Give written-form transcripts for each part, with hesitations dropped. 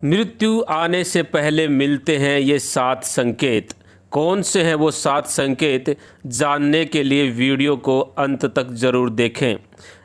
मृत्यु आने से पहले मिलते हैं ये 7 संकेत। कौन से हैं वो 7 संकेत, जानने के लिए वीडियो को अंत तक ज़रूर देखें।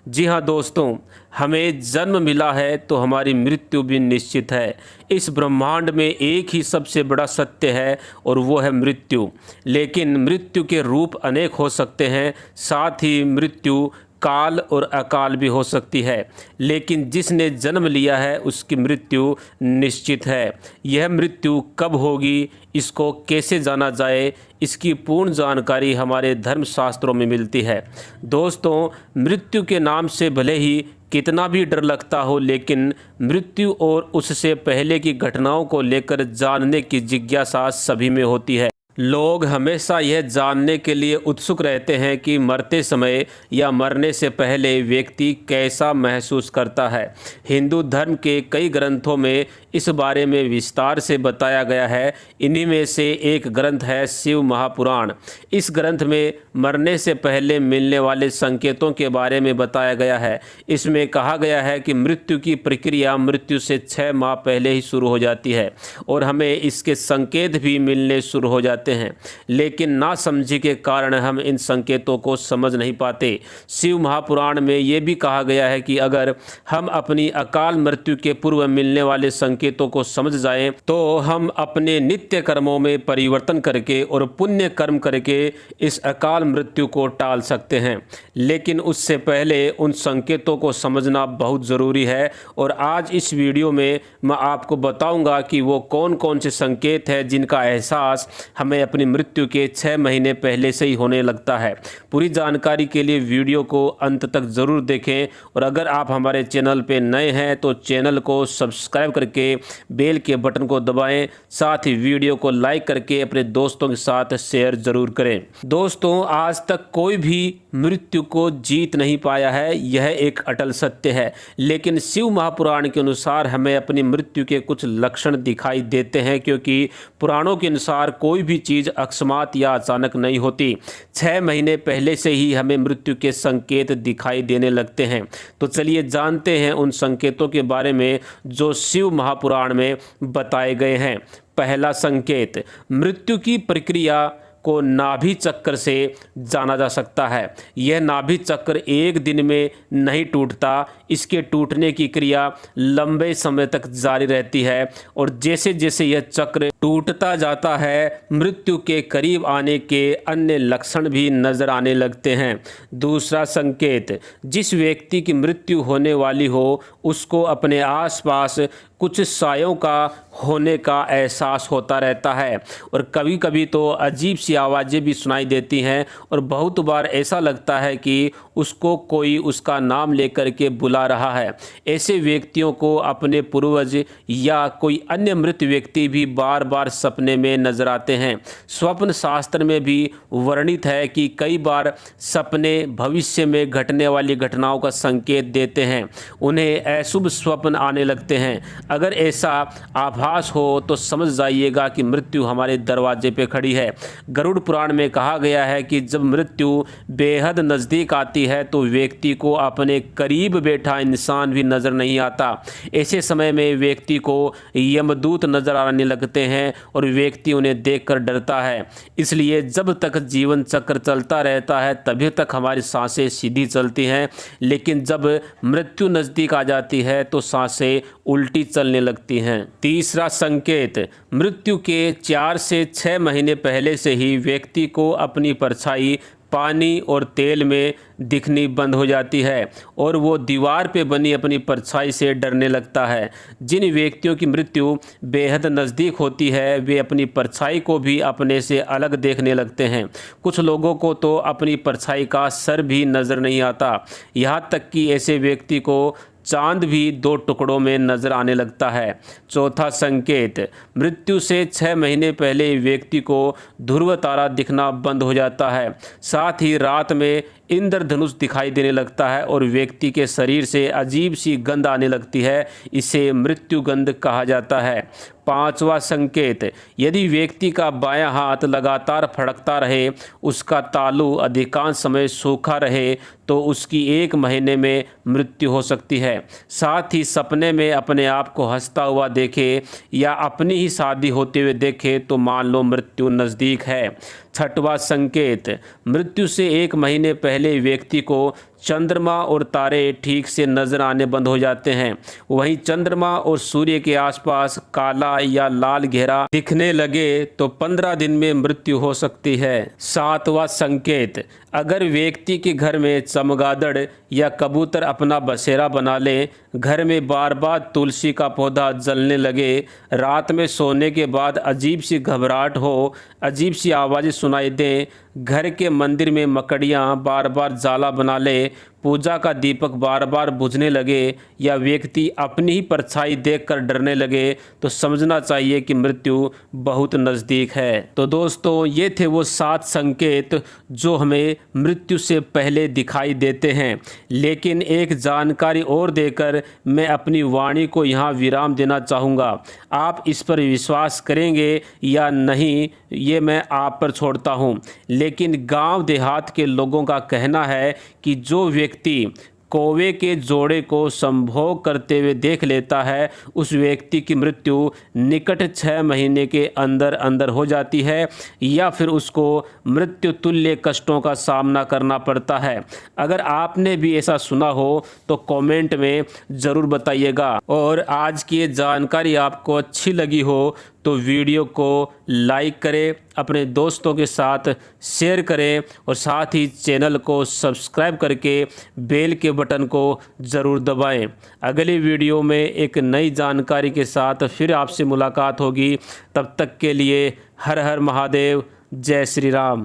जी हाँ दोस्तों, हमें जन्म मिला है तो हमारी मृत्यु भी निश्चित है। इस ब्रह्मांड में एक ही सबसे बड़ा सत्य है और वो है मृत्यु। लेकिन मृत्यु के रूप अनेक हो सकते हैं, साथ ही मृत्यु काल और अकाल भी हो सकती है। लेकिन जिसने जन्म लिया है उसकी मृत्यु निश्चित है। यह मृत्यु कब होगी, इसको कैसे जाना जाए, इसकी पूर्ण जानकारी हमारे धर्मशास्त्रों में मिलती है। दोस्तों, मृत्यु के नाम से भले ही कितना भी डर लगता हो, लेकिन मृत्यु और उससे पहले की घटनाओं को लेकर जानने की जिज्ञासा सभी में होती है। लोग हमेशा यह जानने के लिए उत्सुक रहते हैं कि मरते समय या मरने से पहले व्यक्ति कैसा महसूस करता है। हिंदू धर्म के कई ग्रंथों में इस बारे में विस्तार से बताया गया है। इन्हीं में से एक ग्रंथ है शिव महापुराण। इस ग्रंथ में मरने से पहले मिलने वाले संकेतों के बारे में बताया गया है। इसमें कहा गया है कि मृत्यु की प्रक्रिया मृत्यु से 6 माह पहले ही शुरू हो जाती है और हमें इसके संकेत भी मिलने शुरू हो जाते हैं, लेकिन नासमझी के कारण हम इन संकेतों को समझ नहीं पाते। शिव महापुराण में ये भी कहा गया है कि अगर हम अपनी अकाल मृत्यु के पूर्व मिलने वाले संकेतों को समझ जाएं तो हम अपने नित्य कर्मों में परिवर्तन करके और पुण्य कर्म करके इस अकाल मृत्यु को टाल सकते हैं। लेकिन उससे पहले उन संकेतों को समझना बहुत ज़रूरी है और आज इस वीडियो में मैं आपको बताऊंगा कि वो कौन कौन से संकेत हैं जिनका एहसास हमें अपनी मृत्यु के 6 महीने पहले से ही होने लगता है। पूरी जानकारी के लिए वीडियो को अंत तक ज़रूर देखें और अगर आप हमारे चैनल पे नए हैं तो चैनल को सब्सक्राइब करके बेल के बटन को दबाएं, साथ ही वीडियो को लाइक करके अपने दोस्तों के साथ शेयर ज़रूर करें। दोस्तों, आज तक कोई भी मृत्यु को जीत नहीं पाया है, यह एक अटल सत्य है। लेकिन शिव महापुराण के अनुसार हमें अपनी मृत्यु के कुछ लक्षण दिखाई देते हैं, क्योंकि पुराणों के अनुसार कोई भी चीज़ अकस्मात या अचानक नहीं होती। 6 महीने पहले से ही हमें मृत्यु के संकेत दिखाई देने लगते हैं। तो चलिए जानते हैं उन संकेतों के बारे में जो शिव महापुराण में बताए गए हैं। पहला संकेत, मृत्यु की प्रक्रिया को नाभि चक्र से जाना जा सकता है। यह नाभि चक्र एक दिन में नहीं टूटता, इसके टूटने की क्रिया लंबे समय तक जारी रहती है और जैसे जैसे यह चक्र टूटता जाता है मृत्यु के करीब आने के अन्य लक्षण भी नजर आने लगते हैं। दूसरा संकेत, जिस व्यक्ति की मृत्यु होने वाली हो उसको अपने आसपास कुछ सायों का होने का एहसास होता रहता है और कभी कभी तो अजीब सी आवाज़ें भी सुनाई देती हैं और बहुत बार ऐसा लगता है कि उसको कोई उसका नाम लेकर के बुला रहा है। ऐसे व्यक्तियों को अपने पूर्वज या कोई अन्य मृत व्यक्ति भी बार बार सपने में नजर आते हैं। स्वप्न शास्त्र में भी वर्णित है कि कई बार सपने भविष्य में घटने वाली घटनाओं का संकेत देते हैं, उन्हें अशुभ स्वप्न आने लगते हैं। अगर ऐसा आभास हो तो समझ जाइएगा कि मृत्यु हमारे दरवाजे पे खड़ी है। गरुड़ पुराण में कहा गया है कि जब मृत्यु बेहद नज़दीक आती है तो व्यक्ति को अपने करीब बैठा इंसान भी नज़र नहीं आता। ऐसे समय में व्यक्ति को यमदूत नज़र आने लगते हैं और व्यक्ति उन्हें देखकर डरता है। इसलिए जब तक जीवन चक्र चलता रहता है तभी तक हमारी सांसें सीधी चलती हैं, लेकिन जब मृत्यु नज़दीक आ जाती है तो सांसें उल्टी चलने लगती हैं। तीसरा संकेत, मृत्यु के 4 से 6 महीने पहले से ही व्यक्ति को अपनी परछाई पानी और तेल में दिखनी बंद हो जाती है और वो दीवार पे बनी अपनी परछाई से डरने लगता है। जिन व्यक्तियों की मृत्यु बेहद नज़दीक होती है वे अपनी परछाई को भी अपने से अलग देखने लगते हैं। कुछ लोगों को तो अपनी परछाई का सर भी नज़र नहीं आता, यहाँ तक कि ऐसे व्यक्ति को चांद भी 2 टुकड़ों में नजर आने लगता है। चौथा संकेत, मृत्यु से 6 महीने पहले व्यक्ति को ध्रुव तारा दिखना बंद हो जाता है। साथ ही रात में इंद्रधनुष दिखाई देने लगता है और व्यक्ति के शरीर से अजीब सी गंध आने लगती है। इसे मृत्यु गंध कहा जाता है। पांचवा संकेत, यदि व्यक्ति का बायां हाथ लगातार फड़कता रहे, उसका तालू अधिकांश समय सूखा रहे, तो उसकी 1 महीने में मृत्यु हो सकती है। साथ ही सपने में अपने आप को हंसता हुआ देखे या अपनी ही शादी होते हुए देखे तो मान लो मृत्यु नज़दीक है। छठवां संकेत, मृत्यु से 1 महीने पहले व्यक्ति को चंद्रमा और तारे ठीक से नजर आने बंद हो जाते हैं। वहीं चंद्रमा और सूर्य के आसपास काला या लाल घेरा दिखने लगे तो 15 दिन में मृत्यु हो सकती है। 7वां संकेत, अगर व्यक्ति के घर में चमगादड़ या कबूतर अपना बसेरा बना ले, घर में बार बार तुलसी का पौधा जलने लगे, रात में सोने के बाद अजीब सी घबराहट हो, अजीब सी आवाज़ें सुनाई दें, घर के मंदिर में मकड़ियाँ बार बार जाला बना ले, पूजा का दीपक बार बार बुझने लगे या व्यक्ति अपनी ही परछाई देखकर डरने लगे, तो समझना चाहिए कि मृत्यु बहुत नज़दीक है। तो दोस्तों, ये थे वो 7 संकेत जो हमें मृत्यु से पहले दिखाई देते हैं। लेकिन एक जानकारी और देकर मैं अपनी वाणी को यहाँ विराम देना चाहूँगा। आप इस पर विश्वास करेंगे या नहीं, ये मैं आप पर छोड़ता हूँ। लेकिन गांव देहात के लोगों का कहना है कि जो व्यक्ति कौवे के जोड़े को संभोग करते हुए देख लेता है, उस व्यक्ति की मृत्यु निकट 6 महीने के अंदर अंदर हो जाती है या फिर उसको मृत्यु तुल्य कष्टों का सामना करना पड़ता है। अगर आपने भी ऐसा सुना हो तो कमेंट में ज़रूर बताइएगा। और आज की ये जानकारी आपको अच्छी लगी हो तो वीडियो को लाइक करें, अपने दोस्तों के साथ शेयर करें और साथ ही चैनल को सब्सक्राइब करके बेल के बटन को ज़रूर दबाएं। अगली वीडियो में एक नई जानकारी के साथ फिर आपसे मुलाकात होगी। तब तक के लिए हर हर महादेव, जय श्री राम।